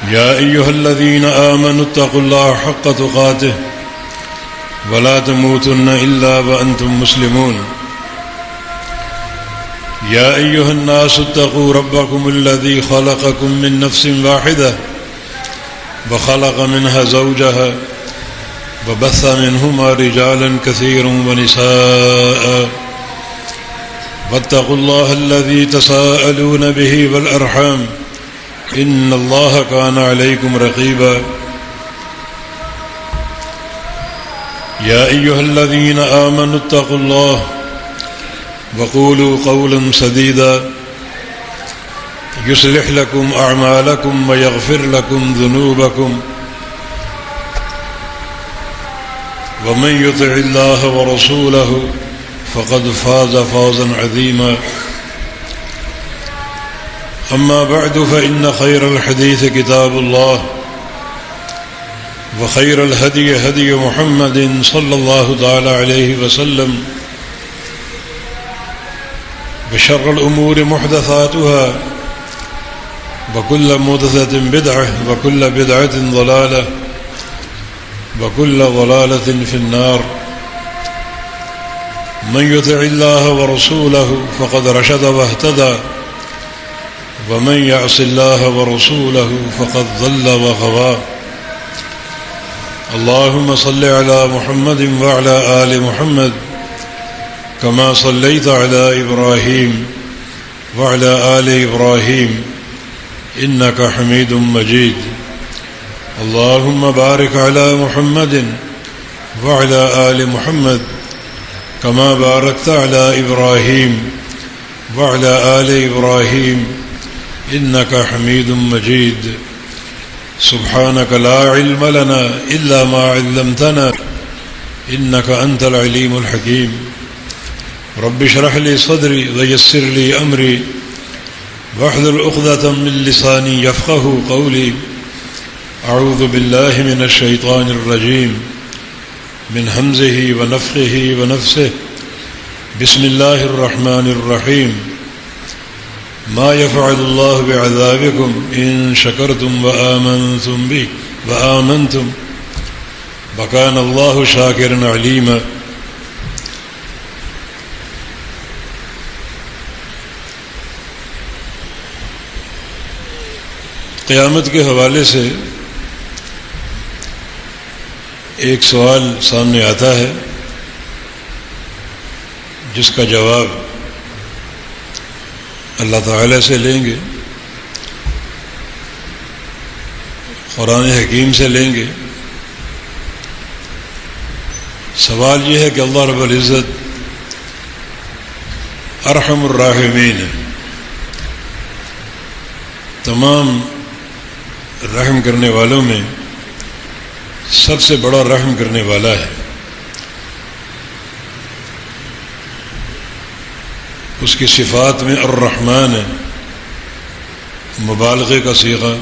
يا أيها الذين آمنوا اتقوا الله حق تقاته ولا تموتن إلا وأنتم مسلمون يا أيها الناس اتقوا ربكم الذي خلقكم من نفس واحدة وخلق منها زوجها وبث منهما رجالا كثيرا ونساء واتقوا الله الذي تساءلون به والأرحام إن الله كان عليكم رقيبا يا أيها الذين آمنوا اتقوا الله وقولوا قولا سديدا يصلح لكم أعمالكم ويغفر لكم ذنوبكم ومن يطع الله ورسوله فقد فاز فوزا عظيما أما بعد فإن خير الحديث كتاب الله وخير الهدي هدي محمد صلى الله تعالى عليه وسلم وشر الأمور محدثاتها وكل محدثة بدعة وكل بدعة ضلالة وكل ضلالة في النار من يطع الله ورسوله فقد رشد واهتدى ومن يعص الله ورسوله فقد ضل وغوى اللهم صل على محمد وعلى آل محمد كما صليت على إبراهيم وعلى آل إبراهيم إنك حميد مجيد اللهم بارك على محمد وعلى آل محمد كما باركت على إبراهيم وعلى آل إبراهيم إنك حميد مجيد سبحانك لا علم لنا إلا ما علمتنا إنك أنت العليم الحكيم رب اشرح لي صدري ويسر لي أمري واحلل عقدة من لساني يفقه قولي أعوذ بالله من الشيطان الرجيم من همزه ونفخه ونفسه بسم الله الرحمن الرحيم ما يفعل الله بعذابكم إن شكرتم وآمنتم وكان الله شاكرا عليما قیامت کے حوالے سے ایک سوال سامنے آتا ہے جس کا جواب اللہ تعالی سے لیں گے، قرآن حکیم سے لیں گے۔ سوال یہ ہے کہ اللہ رب العزت ارحم الراحمین ہے، تمام رحم کرنے والوں میں سب سے بڑا رحم کرنے والا ہے۔ اس کی صفات میں الرحمن ہے، مبالغے کا صیغہ،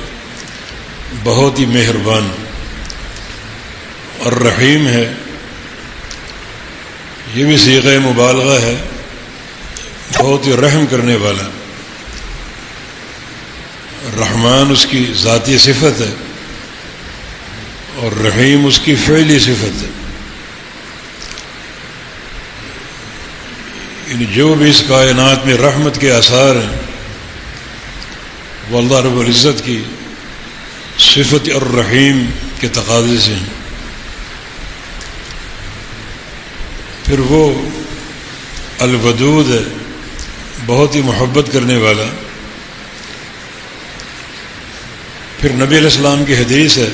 بہت ہی مہربان۔ الرحیم ہے، یہ بھی صیغہ مبالغہ ہے، بہت ہی رحم کرنے والا۔ رحمان اس کی ذاتی صفت ہے اور رحیم اس کی فعلی صفت ہے، یعنی جو بھی اس کائنات میں رحمت کے آثار ہیں وہ اللہ رب العزت کی صفت الرحیم کے تقاضے سے ہیں۔ پھر وہ الودود ہے، بہت ہی محبت کرنے والا۔ پھر نبی علیہ السلام کی حدیث ہے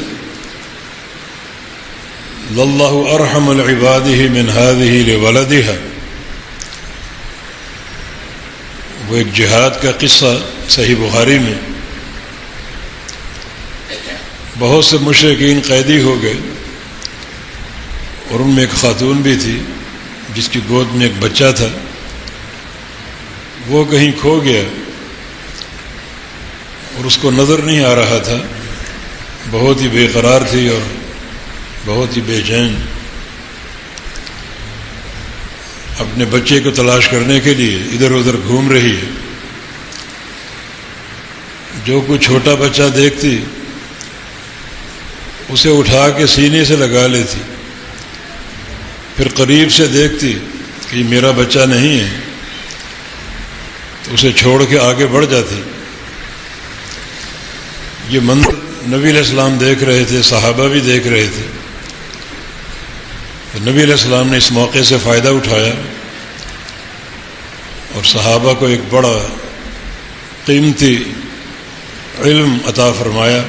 للہ ارحم العبادہ من ہذہ لولدہا، وہ ایک جہاد کا قصہ صحیح بخاری میں، بہت سے مشرکین قیدی ہو گئے اور ان میں ایک خاتون بھی تھی جس کی گود میں ایک بچہ تھا، وہ کہیں کھو گیا اور اس کو نظر نہیں آ رہا تھا، بہت ہی بے قرار تھی اور بہت ہی بے چین، اپنے بچے کو تلاش کرنے کے لیے ادھر ادھر گھوم رہی ہے۔ جو کوئی چھوٹا بچہ دیکھتی اسے اٹھا کے سینے سے لگا لیتی، پھر قریب سے دیکھتی کہ یہ میرا بچہ نہیں ہے تو اسے چھوڑ کے آگے بڑھ جاتی۔ یہ منظر نبی علیہ السلام دیکھ رہے تھے، صحابہ بھی دیکھ رہے تھے، تو نبی علیہ السلام نے اس موقع سے فائدہ اٹھایا اور صحابہ کو ایک بڑا قیمتی علم عطا فرمایا،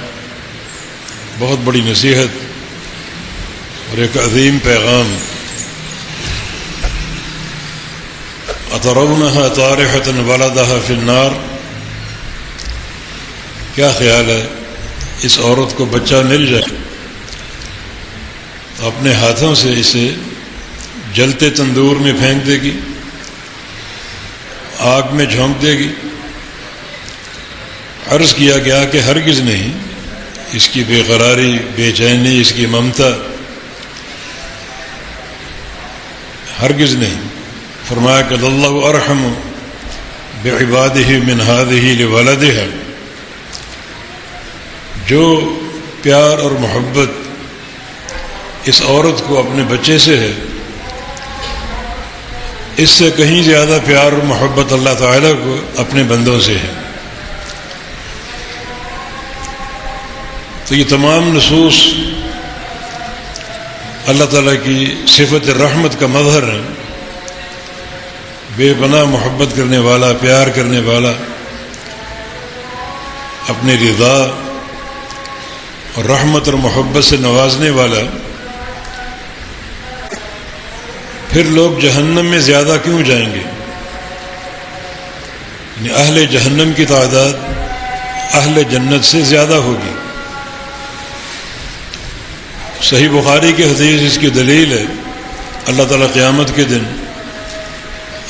بہت بڑی نصیحت اور ایک عظیم پیغام۔ اترونها طارحة ولدها في النار، کیا خیال ہے اس عورت کو بچہ مل جائے تو اپنے ہاتھوں سے اسے جلتے تندور میں پھینک دے گی، آگ میں جھونک دے گی؟ عرض کیا گیا کہ ہرگز نہیں، اس کی بے قراری، بے چینی، اس کی ممتا ہرگز نہیں۔ فرمایا کہ اللہ ارحم بعبادہ من ہذہ لولدہا، جو پیار اور محبت اس عورت کو اپنے بچے سے ہے، اس سے کہیں زیادہ پیار اور محبت اللہ تعالیٰ کو اپنے بندوں سے ہے۔ تو یہ تمام نصوص اللہ تعالیٰ کی صفت رحمت کا مظہر ہے، بے پناہ محبت کرنے والا، پیار کرنے والا، اپنی رضا اور رحمت اور محبت سے نوازنے والا۔ پھر لوگ جہنم میں زیادہ کیوں جائیں گے؟ یعنی اہل جہنم کی تعداد اہل جنت سے زیادہ ہوگی۔ صحیح بخاری کی حدیث اس کی دلیل ہے، اللہ تعالیٰ قیامت کے دن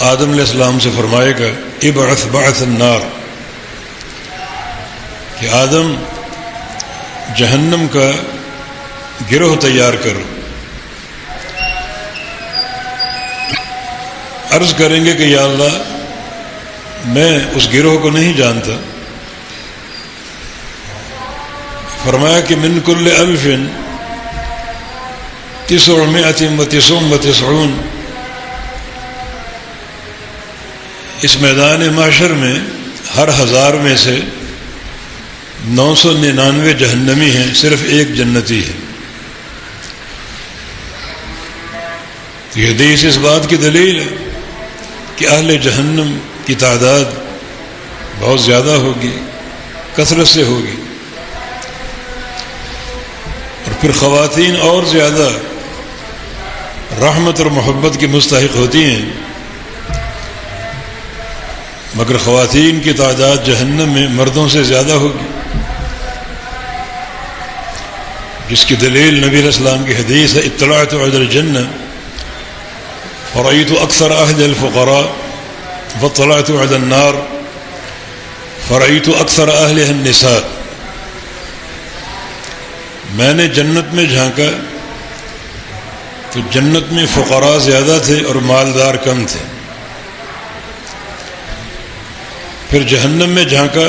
آدم علیہ السلام سے فرمائے گا ابعث بعث النار، کہ آدم جہنم کا گروہ تیار کرو۔ عرض کریں گے کہ یا اللہ میں اس گروہ کو نہیں جانتا۔ فرمایا کہ من کل 1999 اس میدان محشر میں ہر 1000 میں سے 999 جہنمی ہیں، صرف ایک جنتی ہے۔ تو یہ حدیث اس بات کی دلیل ہے کہ اہل جہنم کی تعداد بہت زیادہ ہوگی، کثرت سے ہوگی، اور پھر خواتین اور زیادہ رحمت اور محبت کی مستحق ہوتی ہیں، مگر خواتین کی تعداد جہنم میں مردوں سے زیادہ ہوگی، جس کی دلیل نبی علیہ السلام کی حدیث ہے اطلعت علی الجنہ فرأيت أكثر أهل الفقراء واطلعت على النار فرأيت أكثر أهلها النساء۔ میں نے جنت میں جھانکا تو جنت میں فقراء زیادہ تھے اور مالدار کم تھے، پھر جہنم میں جھانکا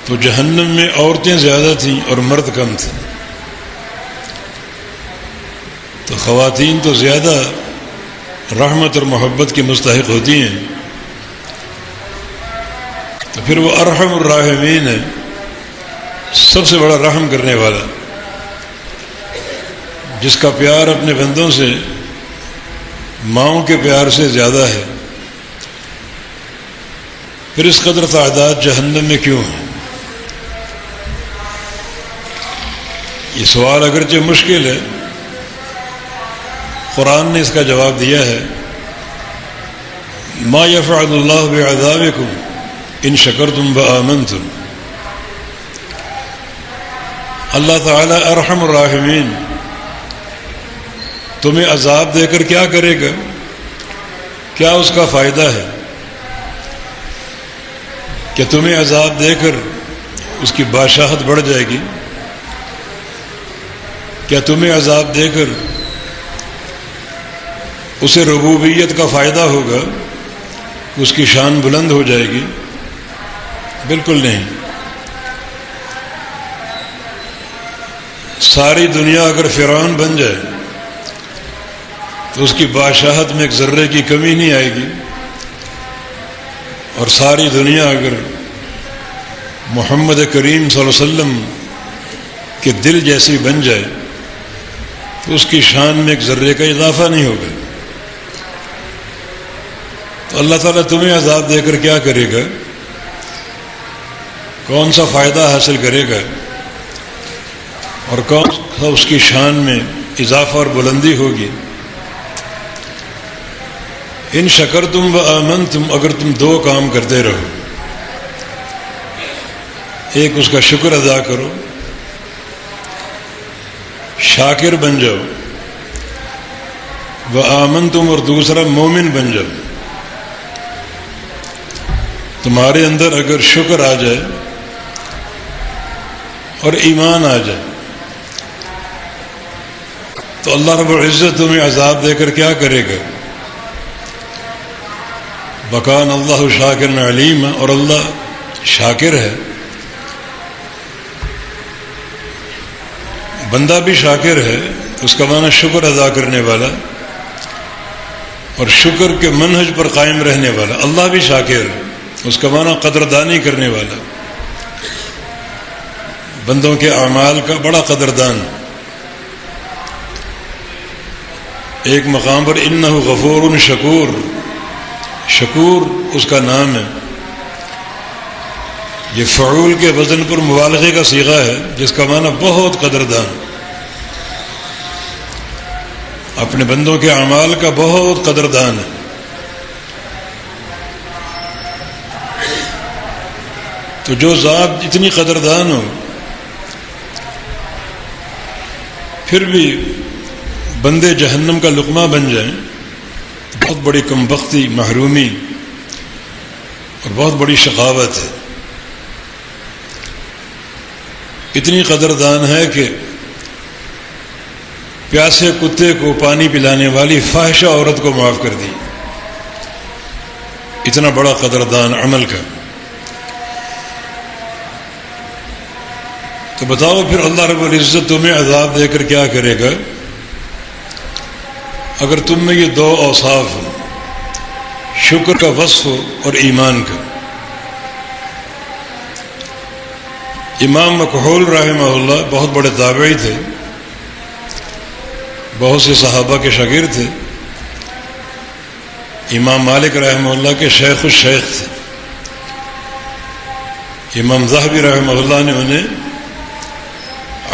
تو جہنم میں عورتیں زیادہ تھیں اور مرد کم تھے۔ تو خواتین تو زیادہ رحمت اور محبت کی مستحق ہوتی ہیں، تو پھر وہ ارحم الراحمین ہے، سب سے بڑا رحم کرنے والا، جس کا پیار اپنے بندوں سے ماؤں کے پیار سے زیادہ ہے، پھر اس قدر تعداد جہنم میں کیوں ہے؟ یہ سوال اگرچہ مشکل ہے، قرآن نے اس کا جواب دیا ہے ما یفعل اللہ بعذابکم ان شکرتم وآمنتم۔ اللہ تعالیٰ ارحم الراحمین تمہیں عذاب دے کر کیا کرے گا؟ کیا اس کا فائدہ ہے کہ تمہیں عذاب دے کر اس کی بادشاہت بڑھ جائے گی؟ کیا تمہیں عذاب دے کر اسے ربوبیت کا فائدہ ہوگا، اس کی شان بلند ہو جائے گی؟ بالکل نہیں۔ ساری دنیا اگر فرعون بن جائے تو اس کی بادشاہت میں ایک ذرے کی کمی نہیں آئے گی، اور ساری دنیا اگر محمد کریم صلی اللہ علیہ وسلم کے دل جیسی بن جائے تو اس کی شان میں ایک ذرے کا اضافہ نہیں ہوگا۔ تو اللہ تعالیٰ تمہیں عذاب دے کر کیا کرے گا؟ کون سا فائدہ حاصل کرے گا اور کون سا اس کی شان میں اضافہ اور بلندی ہوگی؟ ان شکرتم و آمنتم، اگر تم دو کام کرتے رہو، ایک اس کا شکر ادا کرو، شاکر بن جاؤ، و آمنتم، اور دوسرا مومن بن جاؤ۔ تمہارے اندر اگر شکر آ جائے اور ایمان آ جائے تو اللہ رب العزت تمہیں عذاب دے کر کیا کرے گا؟ وَكَانَ اللَّهُ شَاكِرًا عَلِيمًا، اور اللہ شاکر ہے۔ بندہ بھی شاکر ہے، اس کا معنی شکر ادا کرنے والا اور شکر کے منہج پر قائم رہنے والا۔ اللہ بھی شاکر ہے، اس کا معنی قدردانی کرنے والا، بندوں کے اعمال کا بڑا قدردان۔ ایک مقام پر انہ غفور شکور، شکور اس کا نام ہے۔ یہ فعول کے وزن پر مبالغے کا صیغہ ہے، جس کا معنی بہت قدردان، اپنے بندوں کے اعمال کا بہت قدردان ہے۔ تو جو ذات اتنی قدردان ہو پھر بھی بندے جہنم کا لقمہ بن جائیں، بہت بڑی کمبختی، محرومی اور بہت بڑی شقاوت ہے۔ اتنی قدردان ہے کہ پیاسے کتے کو پانی پلانے والی فاحشہ عورت کو معاف کر دی، اتنا بڑا قدردان عمل کا۔ تو بتاؤ پھر اللہ رب العزت تمہیں عذاب دے کر کیا کرے گا اگر تم میں یہ دو اوصاف ہو، شکر کا وصف ہو اور ایمان کا۔ امام مکحول رحمہ اللہ بہت بڑے تابعی تھے، بہت سے صحابہ کے شاگرد تھے، امام مالک رحمہ اللہ کے شیخ الشیخ تھے۔ امام ذہبی رحمہ اللہ نے انہیں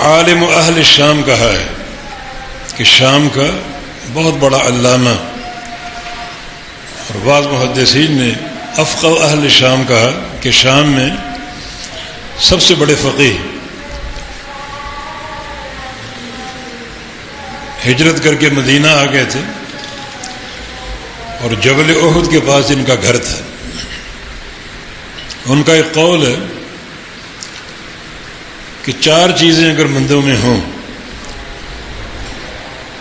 عالم اہل شام کہا ہے کہ شام کا بہت بڑا علامہ، اور بعض محدثین نے افقہ اہل شام کہا کہ شام میں سب سے بڑے فقیہ، ہجرت کر کے مدینہ آ گئے تھے اور جبل احد کے پاس ان کا گھر تھا۔ ان کا ایک قول ہے کہ چار چیزیں اگر بندوں میں ہوں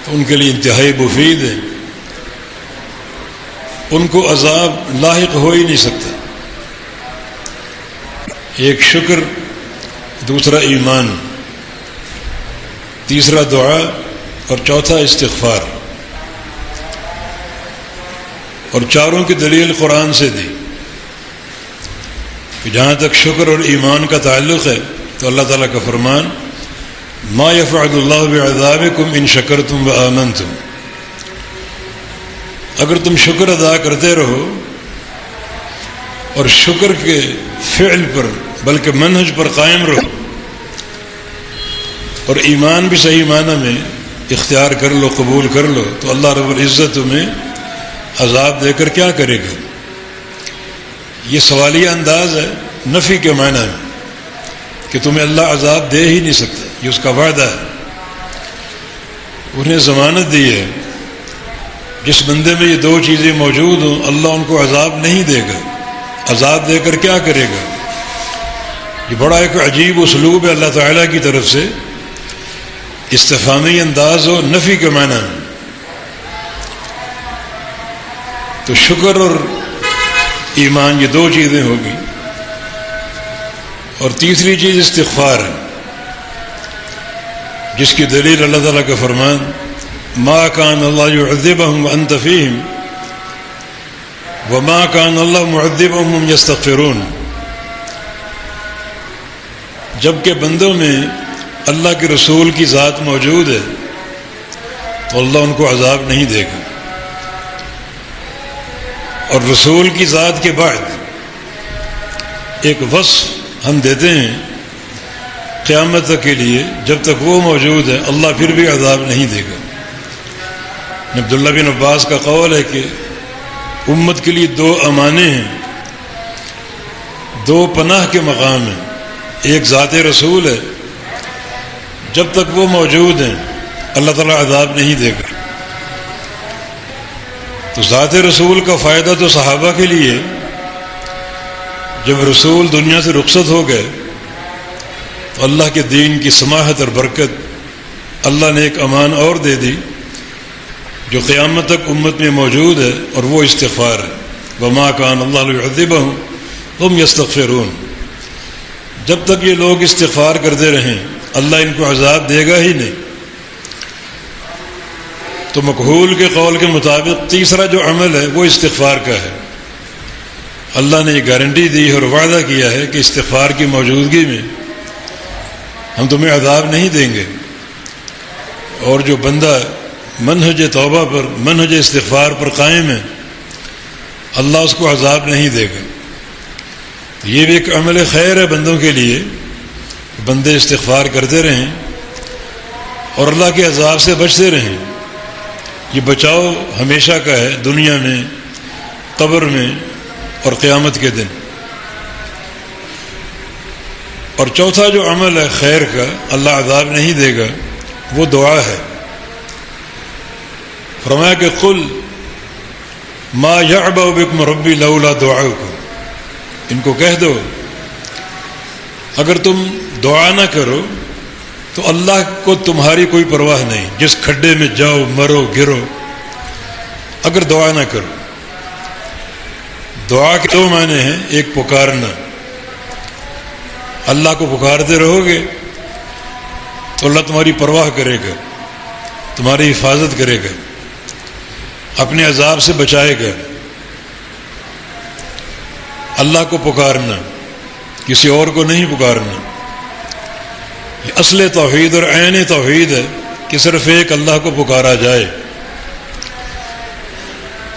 تو ان کے لیے انتہائی مفید ہے، ان کو عذاب لاحق ہو ہی نہیں سکتا۔ ایک شکر، دوسرا ایمان، تیسرا دعا اور چوتھا استغفار۔ اور چاروں کی دلیل قرآن سے دی کہ جہاں تک شکر اور ایمان کا تعلق ہے تو اللہ تعالیٰ کا فرمان ما یفعل اللہ بعذابکم ان شکرتم وآمنتم، اگر تم شکر ادا کرتے رہو اور شکر کے فعل پر بلکہ منہج پر قائم رہو اور ایمان بھی صحیح معنی میں اختیار کر لو، قبول کر لو، تو اللہ رب العزت تمہیں عذاب دے کر کیا کرے گا۔ یہ سوالیہ انداز ہے نفی کے معنی میں کہ تمہیں اللہ عذاب دے ہی نہیں سکتا، یہ اس کا وعدہ ہے۔ انہیں ضمانت دی ہے جس بندے میں یہ دو چیزیں موجود ہوں اللہ ان کو عذاب نہیں دے گا، عذاب دے کر کیا کرے گا۔ یہ بڑا ایک عجیب اسلوب ہے اللہ تعالیٰ کی طرف سے، استفہامی انداز ہو نفی کے معنی میں۔ تو شکر اور ایمان یہ دو چیزیں ہوگی، اور تیسری چیز استغفار ہے۔ جس کی دلیل اللہ تعالیٰ کا فرمان ما کان اللہ یعذبہم وانت فیہم وما کان اللہ معذبہم وہم یستغفرون. جب کہ بندوں میں اللہ کے رسول کی ذات موجود ہے تو اللہ ان کو عذاب نہیں دے گا. اور رسول کی ذات کے بعد ایک وصف ہم دیتے ہیں قیامت تک کے لیے، جب تک وہ موجود ہے اللہ پھر بھی عذاب نہیں دے گا. عبداللہ بن عباس کا قول ہے کہ امت کے لیے 2 امانے ہیں، 2 پناہ کے مقام ہیں. ایک ذات رسول ہے، جب تک وہ موجود ہیں اللہ تعالیٰ عذاب نہیں دے گا. تو ذات رسول کا فائدہ تو صحابہ کے لیے، جب رسول دنیا سے رخصت ہو گئے تو اللہ کے دین کی سماحت اور برکت اللہ نے ایک امان اور دے دی جو قیامت تک امت میں موجود ہے، اور وہ استغفار ہے. وما کان اللہ لیعذبہم وہم یستغفرون. جب تک یہ لوگ استغفار کرتے رہیں اللہ ان کو عذاب دے گا ہی نہیں. تو مقبول کے قول کے مطابق تیسرا جو عمل ہے وہ استغفار کا ہے. اللہ نے یہ گارنٹی دی اور وعدہ کیا ہے کہ استغفار کی موجودگی میں ہم تمہیں عذاب نہیں دیں گے. اور جو بندہ منہج توبہ پر، منہج استغفار پر قائم ہے اللہ اس کو عذاب نہیں دے گا. یہ بھی ایک عمل خیر ہے بندوں کے لیے، بندے استغفار کرتے رہیں اور اللہ کے عذاب سے بچتے رہیں. یہ بچاؤ ہمیشہ کا ہے، دنیا میں، قبر میں اور قیامت کے دن. اور چوتھا جو عمل ہے خیر کا اللہ عذاب نہیں دے گا وہ دعا ہے. فرمایا کہ قل ما یعبأ بکم ربی لولا دعاؤکم. ان کو کہہ دو اگر تم دعا نہ کرو تو اللہ کو تمہاری کوئی پرواہ نہیں، جس کھڈے میں جاؤ مرو گرو، اگر دعا نہ کرو. دعا کے 2 معنی ہیں. ایک پکارنا، اللہ کو پکارتے رہو گے تو اللہ تمہاری پرواہ کرے گا، تمہاری حفاظت کرے گا، اپنے عذاب سے بچائے گا. اللہ کو پکارنا، کسی اور کو نہیں پکارنا. یہ اصل توحید اور عین توحید ہے کہ صرف ایک اللہ کو پکارا جائے.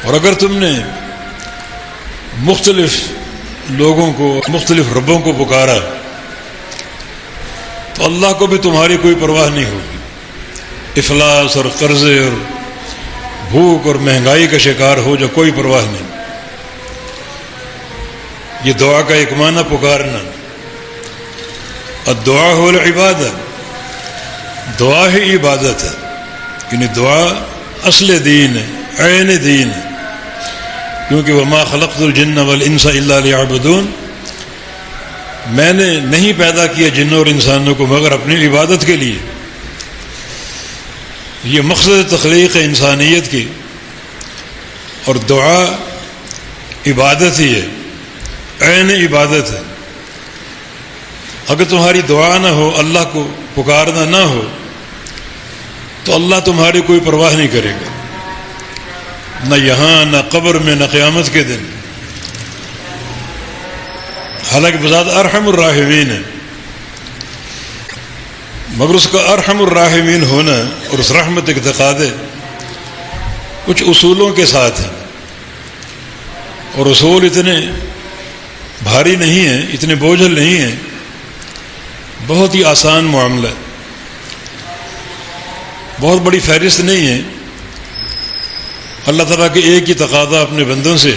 اور اگر تم نے مختلف لوگوں کو، مختلف ربوں کو پکارا تو اللہ کو بھی تمہاری کوئی پرواہ نہیں ہوگی. افلاس اور قرضے اور بھوک اور مہنگائی کا شکار ہو جو کوئی پرواہ نہیں. یہ دعا کا ایک معنی پکارنا. الدعا هو العبادت، دعا ہی عبادت ہے. یعنی دعا اصل دین ہے، عین دین ہے. کیونکہ وما خلقت الجن والانس الا لیعبدون، میں نے نہیں پیدا کیا جنوں اور انسانوں کو مگر اپنی عبادت کے لیے. یہ مقصد تخلیق انسانیت کی. اور دعا عبادت ہی ہے، عین عبادت ہے. اگر تمہاری دعا نہ ہو، اللہ کو پکارنا نہ ہو تو اللہ تمہاری کوئی پرواہ نہیں کرے گا، نہ یہاں، نہ قبر میں، نہ قیامت کے دن. حالانکہ بذات ارحم الراحمین ہے، مگر اس کا ارحم الراحمین ہونا اور اس رحمت کے تقاضے کچھ اصولوں کے ساتھ ہیں. اور اصول اتنے بھاری نہیں ہیں، اتنے بوجھل نہیں ہیں، بہت ہی آسان معاملہ، بہت بڑی فہرست نہیں ہے. اللہ تعالیٰ کے ایک ہی تقاضا اپنے بندوں سے،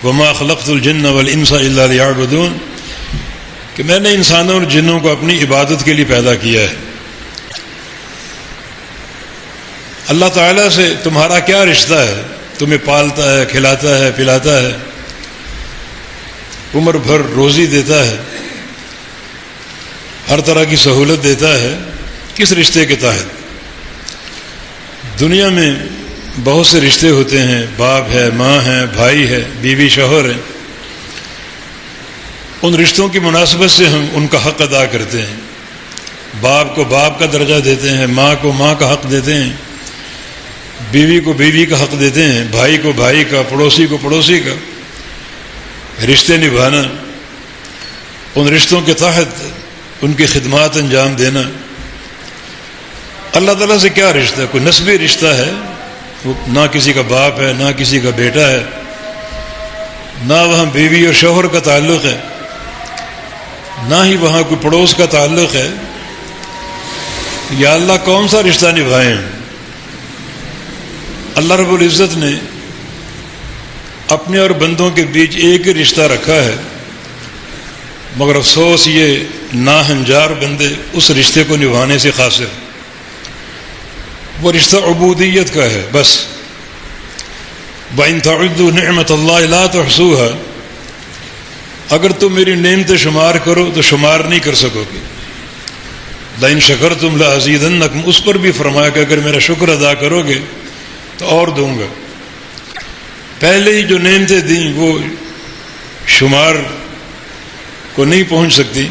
وما خلقت الجن والانس الا لیعبدون، کہ میں نے انسانوں اور جنوں کو اپنی عبادت کے لیے پیدا کیا ہے. اللہ تعالیٰ سے تمہارا کیا رشتہ ہے؟ تمہیں پالتا ہے، کھلاتا ہے، پلاتا ہے، عمر بھر روزی دیتا ہے، ہر طرح کی سہولت دیتا ہے. کس رشتے کے تحت؟ دنیا میں بہت سے رشتے ہوتے ہیں، باپ ہے، ماں ہے، بھائی ہے، بیوی شوہر ہے. ان رشتوں کی مناسبت سے ہم ان کا حق ادا کرتے ہیں. باپ کو باپ کا درجہ دیتے ہیں، ماں کو ماں کا حق دیتے ہیں، بیوی کو بیوی کا حق دیتے ہیں، بھائی کو بھائی کا، پڑوسی کو پڑوسی کا، رشتے نبھانا، ان رشتوں کے تحت ان کی خدمات انجام دینا۔ اللہ تعالیٰ سے کیا رشتہ ہے؟ کوئی نسبی رشتہ ہے، وہ نہ کسی کا باپ ہے، نہ کسی کا بیٹا ہے، نہ وہاں بیوی اور شوہر کا تعلق ہے، نہ ہی وہاں کوئی پڑوس کا تعلق ہے۔ یا اللہ کون سا رشتہ نبھائیں؟ اللہ رب العزت نے اپنے اور بندوں کے بیچ ایک ہی رشتہ رکھا ہے، مگر افسوس یہ ناہنجار بندے اس رشتے کو نبھانے سے قاصر۔ وہ رشتہ عبودیت کا ہے بس۔ وَإِن تَعُدُّوا نِعْمَةَ اللَّهِ لَا تُحْصُوهَا، اگر تم میری نعمتیں شمار کرو تو شمار نہیں کر سکو گے۔ لَإِن شَكَرْتُمْ لَأَزِيدَنَّكُمْ، اس پر بھی فرمایا کہ اگر میرا شکر ادا کرو گے تو اور دوں گا۔ پہلے ہی جو نعمتیں دیں وہ شمار کو نہیں پہنچ سکتی،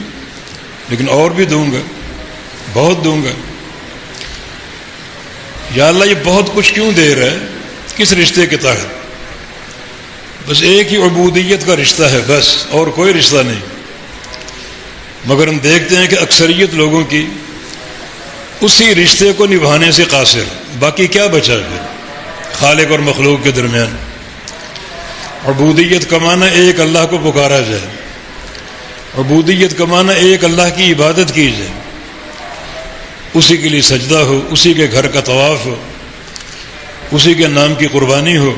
لیکن اور بھی دوں گا، بہت دوں گا۔ یا اللہ یہ بہت کچھ کیوں دے رہا ہے؟ کس رشتے کے تحت؟ بس ایک ہی عبودیت کا رشتہ ہے بس، اور کوئی رشتہ نہیں۔ مگر ہم دیکھتے ہیں کہ اکثریت لوگوں کی اسی رشتے کو نبھانے سے قاصر، باقی کیا بچا پھر خالق اور مخلوق کے درمیان؟ عبودیت کا معنی ایک اللہ کو پکارا جائے، عبودیت کا معنی ایک اللہ کی عبادت کی جائے، اسی کے لیے سجدہ ہو، اسی کے گھر کا طواف ہو، اسی کے نام کی قربانی ہو،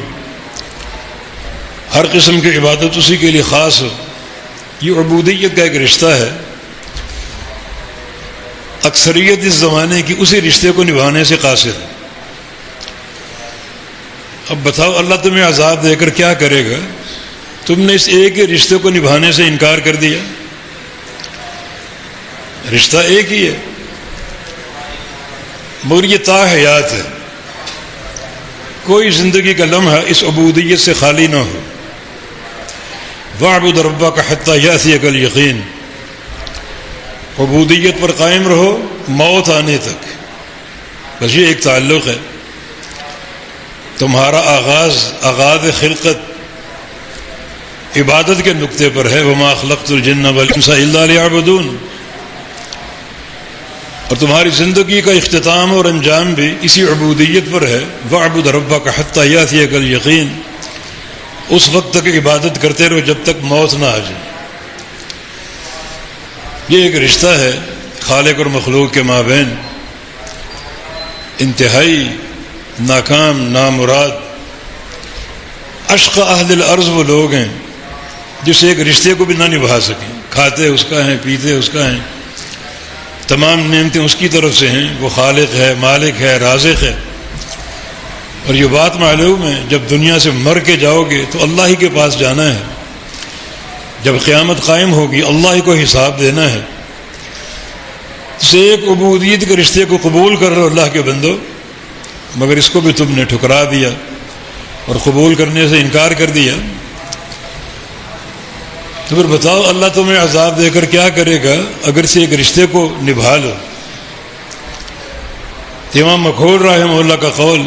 ہر قسم کی عبادت اسی کے لیے خاص ہو۔ یہ عبودیت کا ایک رشتہ ہے۔ اکثریت اس زمانے کی اسی رشتے کو نبھانے سے قاصر ہے۔ اب بتاؤ اللہ تمہیں عذاب دے کر کیا کرے گا؟ تم نے اس ایک ہی رشتے کو نبھانے سے انکار کر دیا۔ رشتہ ایک ہی ہے، مگر یہ تا حیات ہے، کوئی زندگی کا لمحہ اس عبودیت سے خالی نہ ہو۔ وَاعْبُدْ رَبَّكَ حَتَّى يَأْتِيَكَ الْيَقِينُ، عبودیت پر قائم رہو موت آنے تک، بس یہ ایک تعلق ہے۔ تمہارا آغاز خلقت عبادت کے نقطے پر ہے، وَمَا خَلَقْتُ الْجِنَّ وَالْإِنسَ إِلَّا لِيَعْبُدُونِ، اور تمہاری زندگی کا اختتام اور انجام بھی اسی عبودیت پر ہے۔ وَاعْبُدْ رَبَّكَ حَتَّى يَأْتِيَكَ الْيَقِينُ، اس وقت تک عبادت کرتے رہو جب تک موت نہ آ جائے۔ یہ ایک رشتہ ہے خالق اور مخلوق کے مابین، انتہائی ناکام نامراد۔ اشقى اہل الارض وہ لوگ ہیں جس ایک رشتے کو بھی نہ نبھا سکیں، کھاتے اس کا ہیں، پیتے اس کا ہیں، تمام نعمتیں اس کی طرف سے ہیں، وہ خالق ہے، مالک ہے، رازق ہے۔ اور یہ بات معلوم ہے جب دنیا سے مر کے جاؤ گے تو اللہ ہی کے پاس جانا ہے، جب قیامت قائم ہوگی اللہ ہی کو حساب دینا ہے۔ اس ایک عبودیت کے رشتے کو قبول کر لو اللہ کے بندو، مگر اس کو بھی تم نے ٹھکرا دیا اور قبول کرنے سے انکار کر دیا۔ تو پھر بتاؤ اللہ تمہیں عذاب دے کر کیا کرے گا اگر سے ایک رشتے کو نبھا لو؟ امام مکحول رحمہ اللہ کا قول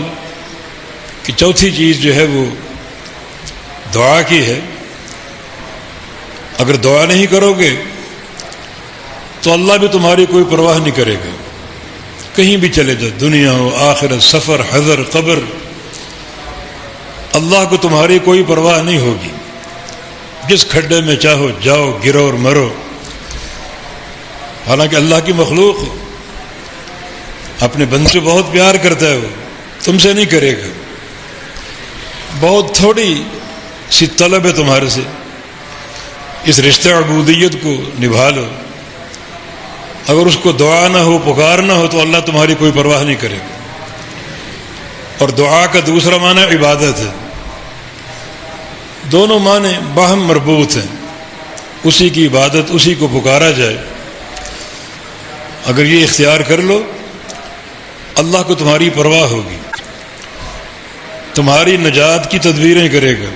کہ چوتھی چیز جو ہے وہ دعا کی ہے۔ اگر دعا نہیں کرو گے تو اللہ بھی تمہاری کوئی پرواہ نہیں کرے گا، کہیں بھی چلے جاؤ، دنیا ہو، آخرت، سفر، حضر، قبر، اللہ کو تمہاری کوئی پرواہ نہیں ہوگی۔ جس کھڈے میں چاہو جاؤ، گرو اور مرو۔ حالانکہ اللہ کی مخلوق ہو، اپنے بندے سے بہت پیار کرتا ہے، وہ تم سے نہیں کرے گا۔ بہت تھوڑی سی طلب ہے تمہارے سے، اس رشتہ عبودیت کو نبھا لو۔ اگر اس کو دعا نہ ہو، پکار نہ ہو، تو اللہ تمہاری کوئی پرواہ نہیں کرے گا۔ اور دعا کا دوسرا معنی عبادت ہے۔ دونوں معنی باہم مربوط ہیں، اسی کی عبادت، اسی کو پکارا جائے۔ اگر یہ اختیار کر لو اللہ کو تمہاری پرواہ ہوگی، تمہاری نجات کی تدبیریں کرے گا،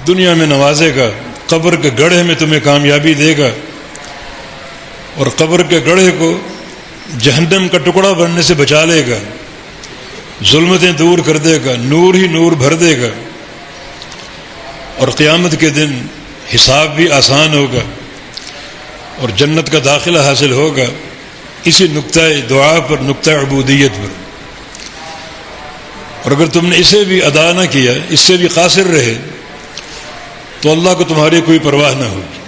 دنیا میں نوازے گا، قبر کے گڑھے میں تمہیں کامیابی دے گا، اور قبر کے گڑھے کو جہنم کا ٹکڑا بننے سے بچا لے گا، ظلمتیں دور کر دے گا، نور ہی نور بھر دے گا، اور قیامت کے دن حساب بھی آسان ہوگا اور جنت کا داخلہ حاصل ہوگا اسی نقطۂ دعا پر، نقطۂ عبودیت پر۔ اور اگر تم نے اسے بھی ادا نہ کیا، اس سے بھی قاصر رہے، تو اللہ کو تمہاری کوئی پرواہ نہ ہوگی۔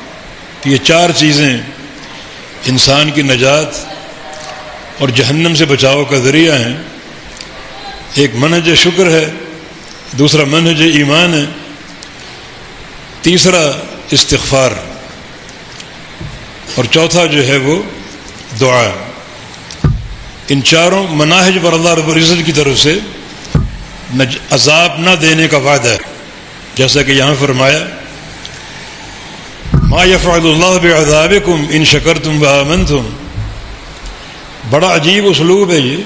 تو یہ چار چیزیں انسان کی نجات اور جہنم سے بچاؤ کا ذریعہ ہیں۔ ایک منہج شکر ہے، دوسرا منہج ایمان ہے، تیسرا استغفار، اور چوتھا جو ہے وہ دعا۔ ان چاروں مناہج پر اللہ رب العزت کی طرف سے عذاب نہ دینے کا وعدہ ہے، جیسا کہ یہاں فرمایا ما یفعل اللہ بعذابکم ان شکرتم وآمنتم۔ بڑا عجیب اسلوب ہے، یہ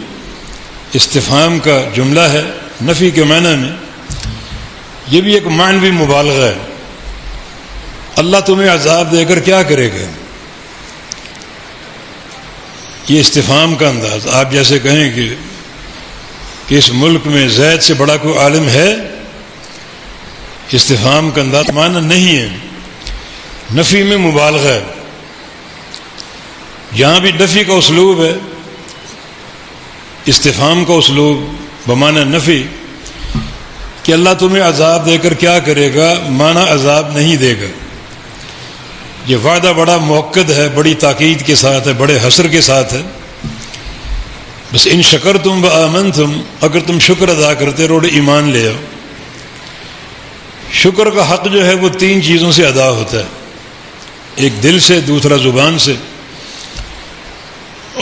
استفہام کا جملہ ہے نفی کے معنی میں، یہ بھی ایک معنوی مبالغہ ہے۔ اللہ تمہیں عذاب دے کر کیا کرے گا؟ یہ استفہام کا انداز، آپ جیسے کہیں کہ اس ملک میں زید سے بڑا کوئی عالم ہے، استفہام کا انداز معنی نہیں ہے، نفی میں مبالغہ ہے۔ یہاں بھی نفی کا اسلوب ہے، استفہام کا اسلوب بمعنی نفی، کہ اللہ تمہیں عذاب دے کر کیا کرے گا، معنی عذاب نہیں دے گا۔ یہ وعدہ بڑا مؤکد ہے، بڑی تاکید کے ساتھ ہے، بڑے حسر کے ساتھ ہے۔ بس ان شکرتم وآمنتم، اگر تم شکر ادا کرتے رہو، ایمان لے آؤ۔ شکر کا حق جو ہے وہ تین چیزوں سے ادا ہوتا ہے، ایک دل سے، دوسرا زبان سے،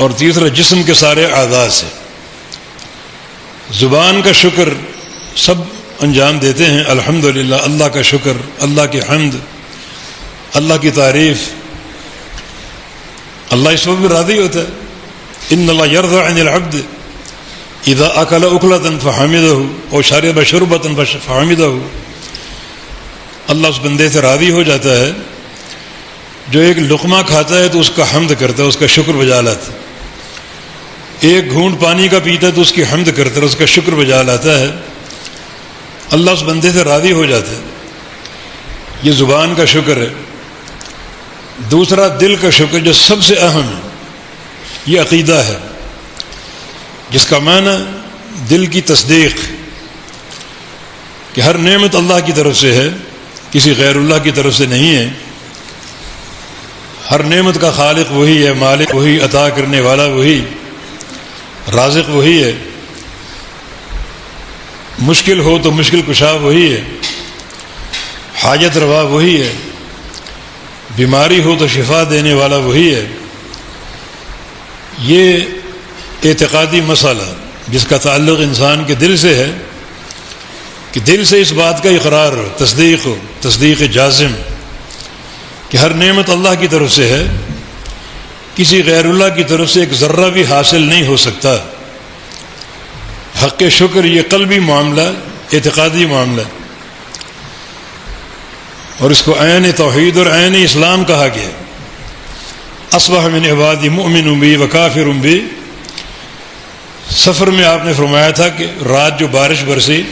اور تیسرا جسم کے سارے اعضاء سے۔ زبان کا شکر سب انجام دیتے ہیں، الحمدللہ، اللہ کا شکر، اللہ کی حمد، اللہ کی تعریف۔ اللہ اس وقت بھی راضی ہوتا ہے، ان اللہ یرضى عن العبد اذا اکل اکلۃ فحمدہ او شرب شربۃ فحمدہ۔ اللہ اس بندے سے راضی ہو جاتا ہے جو ایک لقمہ کھاتا ہے تو اس کا حمد کرتا ہے، اس کا شکر بجا لاتا ہے، ایک گھونٹ پانی کا پیتا ہے تو اس کی حمد کرتا ہے، اس کا شکر بجا لاتا ہے۔ اللہ اس بندے سے راضی ہو جاتا ہے، یہ زبان کا شکر ہے۔ دوسرا دل کا شکر جو سب سے اہم ہے، یہ عقیدہ ہے، جس کا معنی دل کی تصدیق کہ ہر نعمت اللہ کی طرف سے ہے، کسی غیر اللہ کی طرف سے نہیں ہے۔ ہر نعمت کا خالق وہی ہے، مالک وہی، عطا کرنے والا وہی، رازق وہی ہے۔ مشکل ہو تو مشکل کشا وہی ہے، حاجت روا وہی ہے، بیماری ہو تو شفا دینے والا وہی ہے۔ یہ اعتقادی مسئلہ جس کا تعلق انسان کے دل سے ہے، کہ دل سے اس بات کا اقرار ہو، تصدیق جازم کہ ہر نعمت اللہ کی طرف سے ہے، کسی غیر اللہ کی طرف سے ایک ذرہ بھی حاصل نہیں ہو سکتا۔ حق شکر یہ قلبی معاملہ، اعتقادی معاملہ، اور اس کو عین توحید اور عین اسلام کہا گیا۔ اصبح من عبادی مؤمن بی و کافر بی۔ سفر میں آپ نے فرمایا تھا کہ رات جو بارش برسی،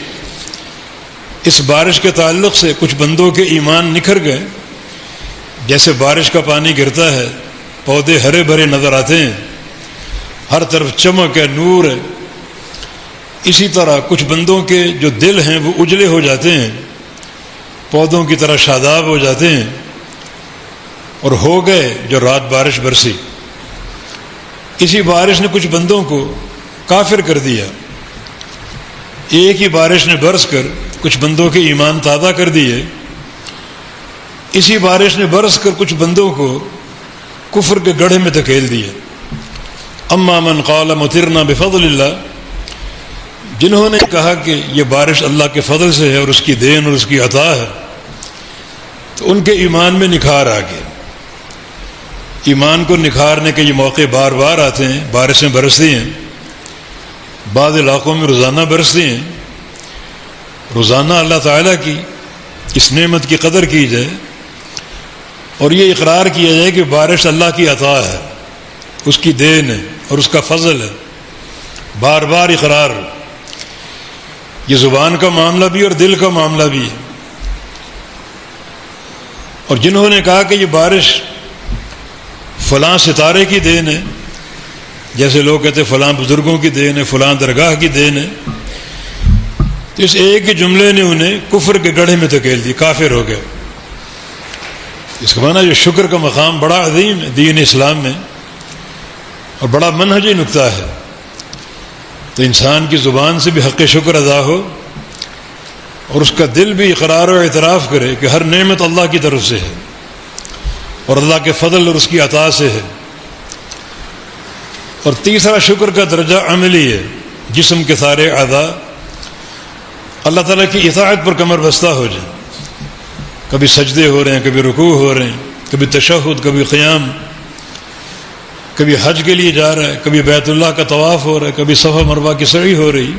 اس بارش کے تعلق سے کچھ بندوں کے ایمان نکھر گئے، جیسے بارش کا پانی گرتا ہے، پودے ہرے بھرے نظر آتے ہیں، ہر طرف چمک ہے، نور ہے، اسی طرح کچھ بندوں کے جو دل ہیں وہ اجلے ہو جاتے ہیں، پودوں کی طرح شاداب ہو جاتے ہیں، اور ہو گئے جو رات بارش برسی۔ اسی بارش نے کچھ بندوں کو کافر کر دیا، ایک ہی بارش نے برس کر کچھ بندوں کے ایمان تازہ کر دیے، اسی بارش نے برس کر کچھ بندوں کو کفر کے گڑھے میں دھکیل دیا۔ اما من قال مطرنا بفضل اللہ، جنہوں نے کہا کہ یہ بارش اللہ کے فضل سے ہے اور اس کی دین اور اس کی عطا ہے، تو ان کے ایمان میں نکھار آ گیا۔ ایمان کو نکھارنے کے یہ موقع بار بار آتے ہیں، بارشیں برستی ہیں، بعض علاقوں میں روزانہ برستی ہیں۔ روزانہ اللہ تعالیٰ کی اس نعمت کی قدر کی جائے اور یہ اقرار کیا جائے کہ بارش اللہ کی عطا ہے، اس کی دین ہے اور اس کا فضل ہے، بار بار اقرار۔ یہ زبان کا معاملہ بھی اور دل کا معاملہ بھی ہے۔ اور جنہوں نے کہا کہ یہ بارش فلاں ستارے کی دین ہے، جیسے لوگ کہتے فلاں بزرگوں کی دین ہے، فلاں درگاہ کی دین ہے، تو اس ایک ہی جملے نے انہیں کفر کے گڑھے میں دھکیل دی، کافر ہو گئے۔ اس کا معنی جو شکر کا مقام بڑا عظیم ہے دین اسلام میں، اور بڑا منہجی نکتہ ہے۔ تو انسان کی زبان سے بھی حق شکر ادا ہو، اور اس کا دل بھی اقرار و اعتراف کرے کہ ہر نعمت اللہ کی طرف سے ہے، اور اللہ کے فضل اور اس کی عطا سے ہے۔ اور تیسرا شکر کا درجہ عملی ہے، جسم کے سارے اعضاء اللہ تعالیٰ کی اطاعت پر کمر بستہ ہو جائیں۔ کبھی سجدے ہو رہے ہیں، کبھی رکوع ہو رہے ہیں، کبھی تشہد، کبھی قیام، کبھی حج کے لیے جا رہا ہے، کبھی بیت اللہ کا طواف ہو رہا ہے، کبھی صفا مروہ کی سعی ہو رہی،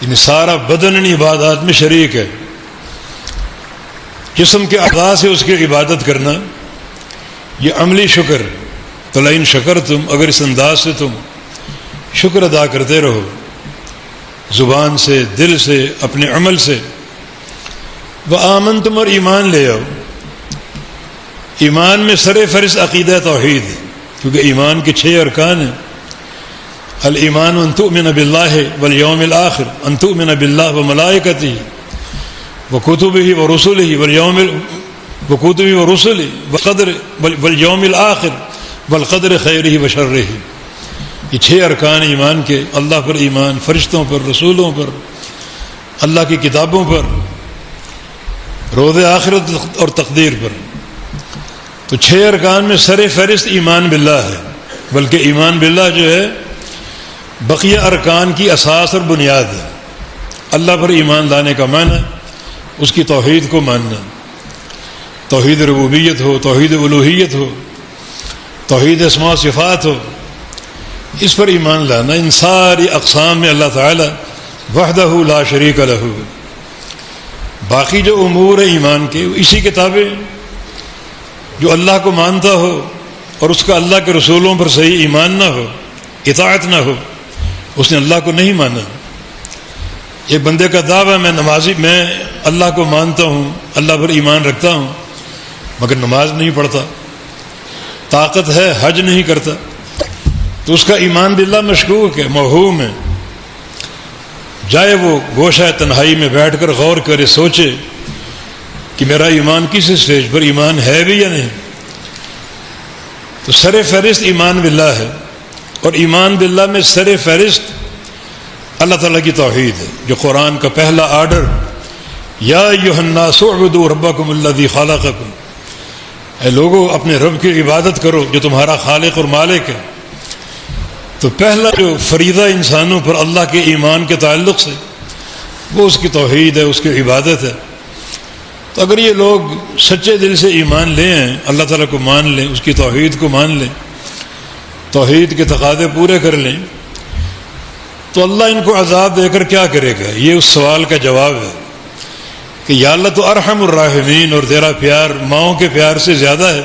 یعنی سارا بدن ان عبادات میں شریک ہے۔ جسم کے اعضاء سے اس کی عبادت کرنا یہ عملی شکر ہے۔ تو لئن شکرتم، اگر اس انداز سے تم شکر ادا کرتے رہو، زبان سے، دل سے، اپنے عمل سے، وآمنتم، اور ایمان لے آؤ۔ ایمان میں سر فہرست عقیدہ توحید ہے، کیونکہ ایمان کے 6 ارکان ہیں۔ الایمان ان تؤمن باللہ والیوم الآخر، ان تؤمن باللہ وملائکتہ وکتبہ ورسلہ وکتبہ ورسلہ وقدر والیوم الآخر والقدر خیرہ وشرہ۔ یہ 6 ارکان ایمان کے، اللہ پر ایمان، فرشتوں پر، رسولوں پر، اللہ کی کتابوں پر، روز آخرت اور تقدیر پر۔ تو 6 ارکان میں سر فہرست ایمان باللہ ہے، بلکہ ایمان باللہ جو ہے بقیہ ارکان کی اساس اور بنیاد ہے۔ اللہ پر ایمان لانے کا معنی اس کی توحید کو ماننا، توحید ربوبیت ہو، توحید الوہیت ہو، توحید اسماء و صفات ہو، اس پر ایمان لانا۔ ان ساری اقسام میں اللہ تعالی وحدہ لا شریک لہ۔ باقی جو امور ہے ایمان کے، اسی کتابیں جو اللہ کو مانتا ہو اور اس کا اللہ کے رسولوں پر صحیح ایمان نہ ہو، اطاعت نہ ہو، اس نے اللہ کو نہیں مانا۔ ایک بندے کا دعویٰ میں نمازی، میں اللہ کو مانتا ہوں، اللہ پر ایمان رکھتا ہوں، مگر نماز نہیں پڑھتا، طاقت ہے حج نہیں کرتا، تو اس کا ایمان باللہ مشکوک ہے، موہوم ہے۔ جائے وہ گوشہ تنہائی میں بیٹھ کر غور کرے، سوچے کہ میرا ایمان کس اسٹیج پر ایمان ہے بھی یا نہیں۔ تو سر فہرست ایمان باللہ ہے، اور ایمان باللہ میں سر فہرست اللہ تعالیٰ کی توحید ہے، جو قرآن کا پہلا آرڈر، یا ایھا الناس اعبدوا ربکم الذی خلقکم، اے لوگو اپنے رب کی عبادت کرو جو تمہارا خالق اور مالک ہے۔ تو پہلا جو فریضہ انسانوں پر اللہ کے ایمان کے تعلق سے، وہ اس کی توحید ہے، اس کی عبادت ہے۔ تو اگر یہ لوگ سچے دل سے ایمان لیں، اللہ تعالیٰ کو مان لیں، اس کی توحید کو مان لیں، توحید کے تقاضے پورے کر لیں، تو اللہ ان کو عذاب دے کر کیا کرے گا؟ یہ اس سوال کا جواب ہے کہ یا اللہ تو ارحم الراحمین، اور تیرا پیار ماؤں کے پیار سے زیادہ ہے،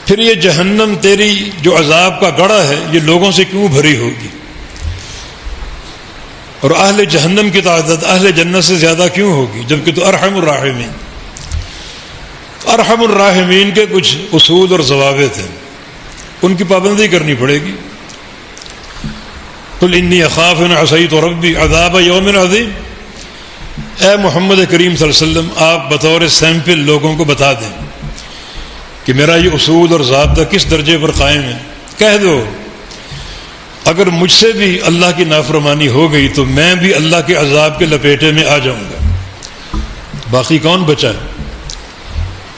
پھر یہ جہنم تیری جو عذاب کا گڑھا ہے یہ لوگوں سے کیوں بھری ہوگی؟ اور اہل جہنم کی تعداد اہل جنت سے زیادہ کیوں ہوگی، جبکہ تو ارحم الراحمین۔ ارحم الراحمین کے کچھ اصول اور ضوابط ہیں، ان کی پابندی کرنی پڑے گی۔ قل انی اخاف ان عصیت ربی عذاب یوم عظیم، اے محمد کریم صلی اللہ علیہ وسلم آپ بطور سیمپل لوگوں کو بتا دیں کہ میرا یہ اصول اور ضابطہ کس درجے پر قائم ہے۔ کہہ دو اگر مجھ سے بھی اللہ کی نافرمانی ہو گئی تو میں بھی اللہ کے عذاب کے لپیٹے میں آ جاؤں گا، باقی کون بچا ہے؟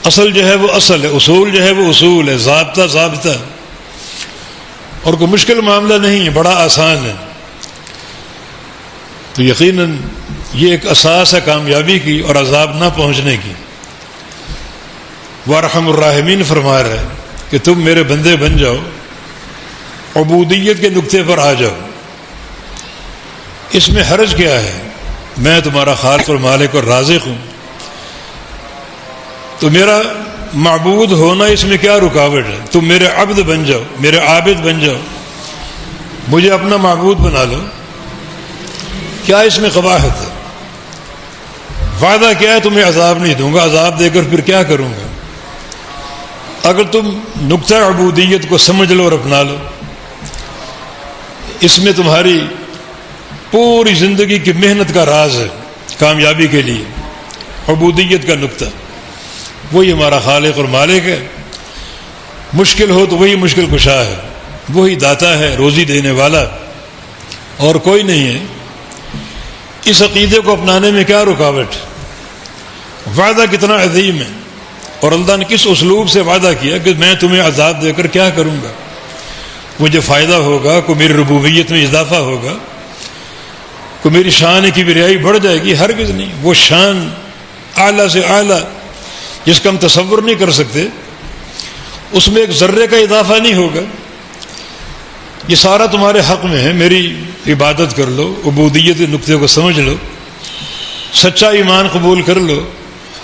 اصل جو ہے وہ اصل ہے، اصول جو ہے وہ اصول ہے، ضابطہ ضابطہ ہے، اور کوئی مشکل معاملہ نہیں ہے، بڑا آسان ہے۔ تو یقیناً یہ ایک اساس ہے کامیابی کی اور عذاب نہ پہنچنے کی۔ وارحم الراحمین فرما رہا ہے کہ تم میرے بندے بن جاؤ، عبودیت کے نقطے پر آ جاؤ، اس میں حرج کیا ہے؟ میں تمہارا خالق اور مالک اور رازق ہوں، تو میرا معبود ہونا اس میں کیا رکاوٹ ہے؟ تم میرے عبد بن جاؤ، میرے عابد بن جاؤ، مجھے اپنا معبود بنا لو، کیا اس میں قباحت ہے؟ وعدہ کیا ہے؟ تمہیں عذاب نہیں دوں گا، عذاب دے کر پھر کیا کروں گا؟ اگر تم نقطہ عبودیت کو سمجھ لو اور اپنا لو، اس میں تمہاری پوری زندگی کی محنت کا راز ہے کامیابی کے لیے، عبودیت کا نقطہ۔ وہی ہمارا خالق اور مالک ہے، مشکل ہو تو وہی مشکل کشا ہے، وہی داتا ہے، روزی دینے والا، اور کوئی نہیں ہے۔ اس عقیدے کو اپنانے میں کیا رکاوٹ؟ وعدہ کتنا عظیم ہے، اور اللہ نے کس اسلوب سے وعدہ کیا کہ میں تمہیں عذاب دے کر کیا کروں گا؟ مجھے فائدہ ہوگا، کوئی میری ربوبیت میں اضافہ ہوگا، کوئی میری شان کی بریائی بڑھ جائے گی؟ ہرگز نہیں۔ وہ شان اعلیٰ سے اعلیٰ جس کا ہم تصور نہیں کر سکتے، اس میں ایک ذرے کا اضافہ نہیں ہوگا۔ یہ سارا تمہارے حق میں ہے، میری عبادت کر لو، عبودیت کے نقطے کو سمجھ لو، سچا ایمان قبول کر لو،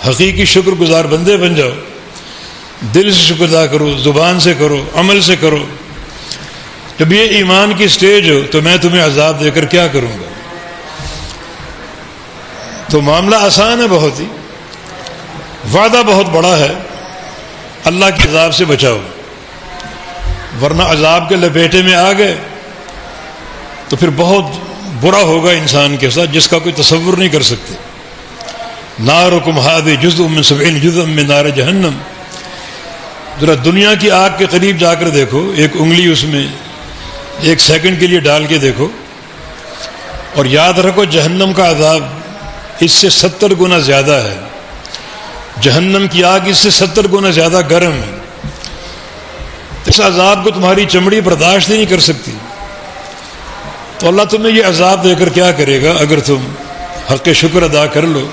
حقیقی شکر گزار بندے بن جاؤ، دل سے شکر ادا کرو، زبان سے کرو، عمل سے کرو۔ جب یہ ایمان کی سٹیج ہو تو میں تمہیں عذاب دے کر کیا کروں گا؟ تو معاملہ آسان ہے بہت ہی، وعدہ بہت بڑا ہے، اللہ کے عذاب سے بچاؤ، ورنہ عذاب کے لپیٹے میں آ گئے تو پھر بہت برا ہوگا انسان کے ساتھ، جس کا کوئی تصور نہیں کر سکتے۔ نارکم ھذہ جزء من 70 جزء من نار جہنم۔ ذرا دنیا کی آگ کے قریب جا کر دیکھو، ایک انگلی اس میں 1 سیکنڈ کے لیے ڈال کے دیکھو، اور یاد رکھو جہنم کا عذاب اس سے 70 گنا زیادہ ہے، جہنم کی آگ اس سے 70 گنا زیادہ گرم ہے۔ اس عذاب کو تمہاری چمڑی برداشت نہیں کر سکتی، تو اللہ تمہیں یہ عذاب دے کر کیا کرے گا اگر تم حق شکر ادا کر لو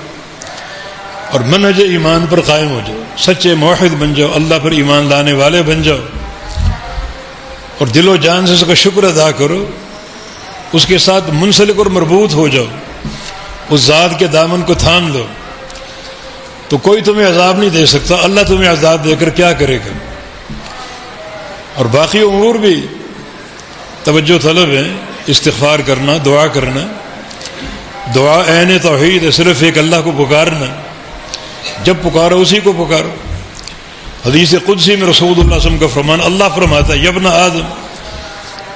اور منہج ایمان پر قائم ہو جاؤ، سچے موحد بن جاؤ، اللہ پر ایمان لانے والے بن جاؤ، اور دل و جان سے اس کا شکر ادا کرو، اس کے ساتھ منسلک اور مربوط ہو جاؤ، اس ذات کے دامن کو تھام لو، تو کوئی تمہیں عذاب نہیں دے سکتا۔ اللہ تمہیں عذاب دے کر کیا کرے گا؟ اور باقی امور بھی توجہ طلب ہے، استغفار کرنا، دعا کرنا، دعا عین توحید ہے، صرف ایک اللہ کو پکارنا، جب پکارو اسی کو پکارو۔ حدیث قدسی میں رسول اللہ صلی اللہ علیہ وسلم کا فرمان، اللہ فرماتا ہے یا ابن آدم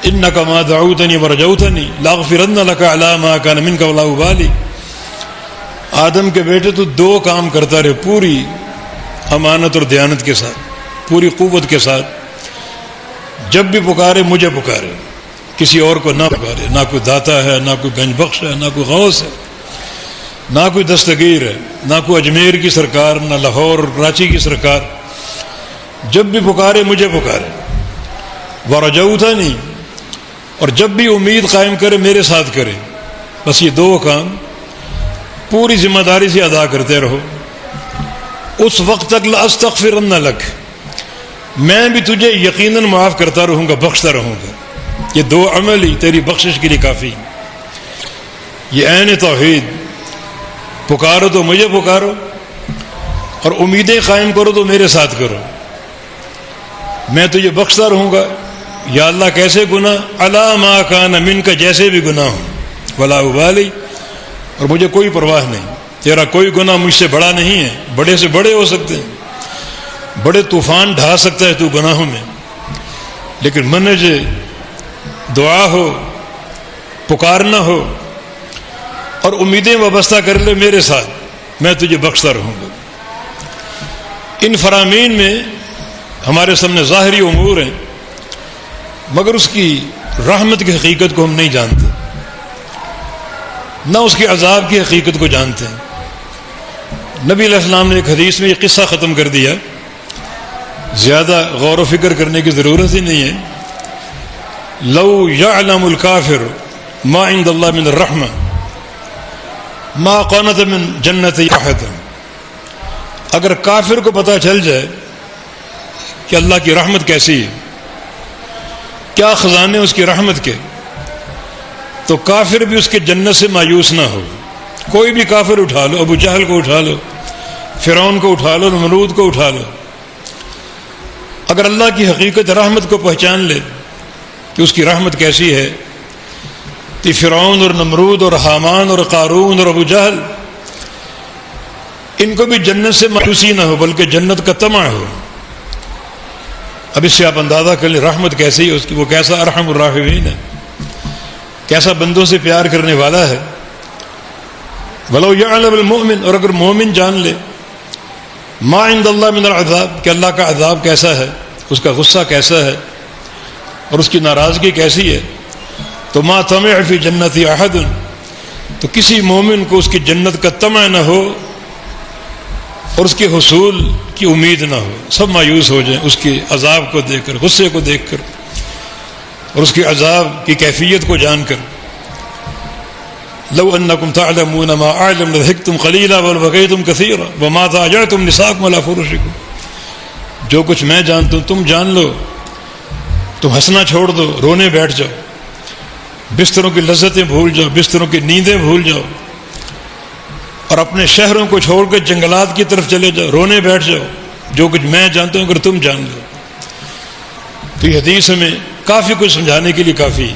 انک ما دعوتنی ورجوتنی لاغفرن لک علی ما کان منک ولا ابالی۔ آدم کے بیٹے تو 2 کام کرتا رہے پوری امانت اور دیانت کے ساتھ، پوری قوت کے ساتھ، جب بھی پکارے مجھے پکارے، کسی اور کو نہ پکارے، نہ کوئی داتا ہے، نہ کوئی گنج بخش ہے، نہ کوئی غوث ہے، نہ کوئی دستگیر ہے، نہ کوئی اجمیر کی سرکار، نہ لاہور کراچی کی سرکار، جب بھی پکارے مجھے پکارے۔ ورجوتنی، اور جب بھی امید قائم کرے میرے ساتھ کرے۔ بس یہ 2 کام پوری ذمہ داری سے ادا کرتے رہو، اس وقت تک لاستغفرن لک، میں بھی تجھے یقیناً معاف کرتا رہوں گا، بخشتا رہوں گا۔ یہ 2 عمل ہی تیری بخشش کے لیے کافی۔ یہ عین توحید، پکارو تو مجھے پکارو، اور امیدیں قائم کرو تو میرے ساتھ کرو، میں تجھے بخشتا رہوں گا۔ یا اللہ کیسے گناہ؟ علی ما کان منک، جیسے بھی گناہ ہوں، ولا ابالی، اور مجھے کوئی پرواہ نہیں، تیرا کوئی گناہ مجھ سے بڑا نہیں ہے۔ بڑے سے بڑے ہو سکتے ہیں، بڑے طوفان ڈھا سکتا ہے تو گناہوں میں، لیکن منہج دعا ہو، پکارنا ہو، اور امیدیں وابستہ کر لے میرے ساتھ، میں تجھے بخشتا رہوں گا۔ ان فرامین میں ہمارے سامنے ظاہری امور ہیں، مگر اس کی رحمت کی حقیقت کو ہم نہیں جانتے، نہ اس کے عذاب کی حقیقت کو جانتے ہیں۔ نبی علیہ السلام نے ایک حدیث میں یہ قصہ ختم کر دیا، زیادہ غور و فکر کرنے کی ضرورت ہی نہیں ہے۔ لو یعلم الکافر ما عند اللہ من الرحمہ ما قنط من جنت احد، اگر کافر کو پتہ چل جائے کہ اللہ کی رحمت کیسی ہے، کیا خزانے اس کی رحمت کے، تو کافر بھی اس کے جنت سے مایوس نہ ہو۔ کوئی بھی کافر اٹھا لو، ابو جہل کو اٹھا لو، فرعون کو اٹھا لو، نمرود کو اٹھا لو، اگر اللہ کی حقیقت رحمت کو پہچان لے کہ اس کی رحمت کیسی ہے، تو فرعون اور نمرود اور حامان اور قارون اور ابو جہل ان کو بھی جنت سے مایوسی نہ ہو بلکہ جنت کا طمع ہو۔ اب اس سے آپ اندازہ کر لیں رحمت کیسی ہے اس کی، وہ کیسا ارحم الراحمین ہے، کیسا بندوں سے پیار کرنے والا ہے۔ ولو یعلم المؤمن، اور اگر مومن جان لے ما عند اللہ من العذاب، کہ اللہ کا عذاب کیسا ہے، اس کا غصہ کیسا ہے اور اس کی ناراضگی کیسی ہے، تو ما طمع فی جنت احد، تو کسی مومن کو اس کی جنت کا طمع نہ ہو اور اس کے حصول کی امید نہ ہو، سب مایوس ہو جائیں اس کے عذاب کو دیکھ کر، غصے کو دیکھ کر اور اس کے عذاب کی کیفیت کو جان کر۔ لو انکم تعلمون ما اعلم لضحکتم قلیلا ولبکیتم کثیرا وما ضاجعتم نساءکم علی فرشکم، جو کچھ میں جانتا ہوں تم جان لو، تم ہنسنا چھوڑ دو، رونے بیٹھ جاؤ، بستروں کی لذتیں بھول جاؤ، بستروں کی نیندیں بھول جاؤ اور اپنے شہروں کو چھوڑ کر جنگلات کی طرف چلے جاؤ، رونے بیٹھ جاؤ، جو کچھ میں جانتا ہوں اگر تم جان لو۔ تو یہ حدیث ہمیں کافی کچھ سمجھانے کے لیے کافی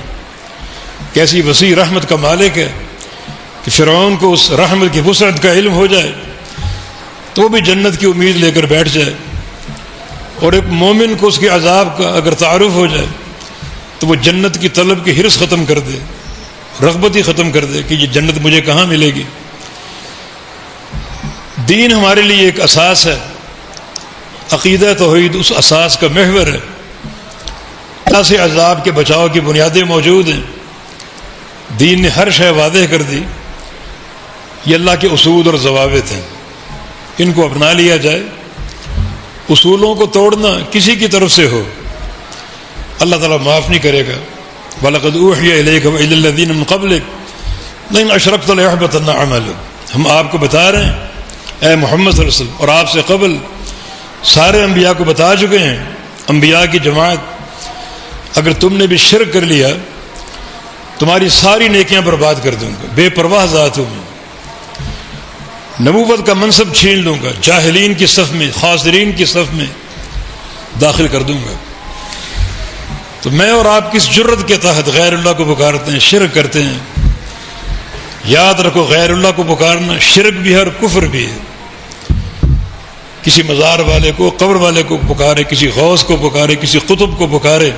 کیسی وسیع رحمت کا مالک ہے کہ فرعون کو اس رحمت کی وسعت کا علم ہو جائے تو بھی جنت کی امید لے کر بیٹھ جائے، اور ایک مومن کو اس کے عذاب کا اگر تعارف ہو جائے تو وہ جنت کی طلب کی حرص ختم کر دے، رغبت ہی ختم کر دے کہ یہ جنت مجھے کہاں ملے گی۔ دین ہمارے لیے ایک اساس ہے، عقیدہ توحید اس اساس کا محور ہے، اللہ سے عذاب کے بچاؤ کی بنیادیں موجود ہیں، دین نے ہر شے واضح کر دی، یہ اللہ کے اصول اور ضوابط ہیں، ان کو اپنا لیا جائے۔ اصولوں کو توڑنا کسی کی طرف سے ہو اللہ تعالیٰ معاف نہیں کرے گا۔ وَلَقَدْ أُوحِيَ إِلَيْكَ وَإِلَى الَّذِينَ مِن قَبْلِكَ لَئِنْ أَشْرَكْتَ لَيَحْبَطَنَّ عَمَلُكَ، ہم آپ کو بتا رہے ہیں اے محمد صلی اللہ علیہ وسلم، اور آپ سے قبل سارے انبیاء کو بتا چکے ہیں، انبیاء کی جماعت، اگر تم نے بھی شرک کر لیا تمہاری ساری نیکیاں برباد کر دوں گا، بے پرواہ ذات ہوں میں، نبوت کا منصب چھین لوں گا، جاہلین کی صف میں، خاسرین کی صف میں داخل کر دوں گا۔ تو میں اور آپ کس جرت کے تحت غیر اللہ کو پکارتے ہیں، شرک کرتے ہیں؟ یاد رکھو غیر اللہ کو پکارنا شرک بھی ہے اور کفر بھی ہے۔ کسی مزار والے کو، قبر والے کو پکارے، کسی غوث کو پکارے، کسی قطب کو پکارے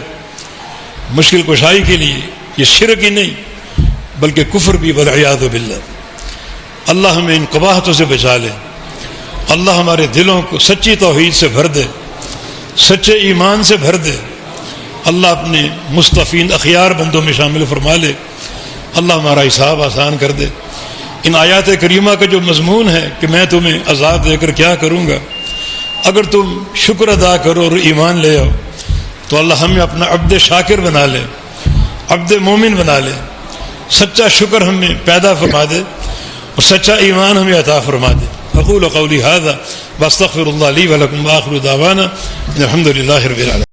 مشکل کشائی کے لیے، یہ شرک ہی نہیں بلکہ کفر بھی، والعیاذ باللہ۔ اللہ ہمیں ان قباحتوں سے بچا لے، اللہ ہمارے دلوں کو سچی توحید سے بھر دے، سچے ایمان سے بھر دے، اللہ اپنے مصطفین اخیار بندوں میں شامل فرما لے، اللہ ہمارا حساب آسان کر دے۔ ان آیات کریمہ کا جو مضمون ہے کہ میں تمہیں عذاب دے کر کیا کروں گا، اگر تم شکر ادا کرو اور ایمان لے آؤ تو اللہ ہمیں اپنا عبد شاکر بنا لے، عبد مومن بنا لے، سچا شکر ہمیں پیدا فرما دے اور سچا ایمان ہمیں عطا فرما دے۔ اقول قولی ھذا واستغفر اللہ لی ولکم وآخر دعوانا الحمد للہ رب العالمین۔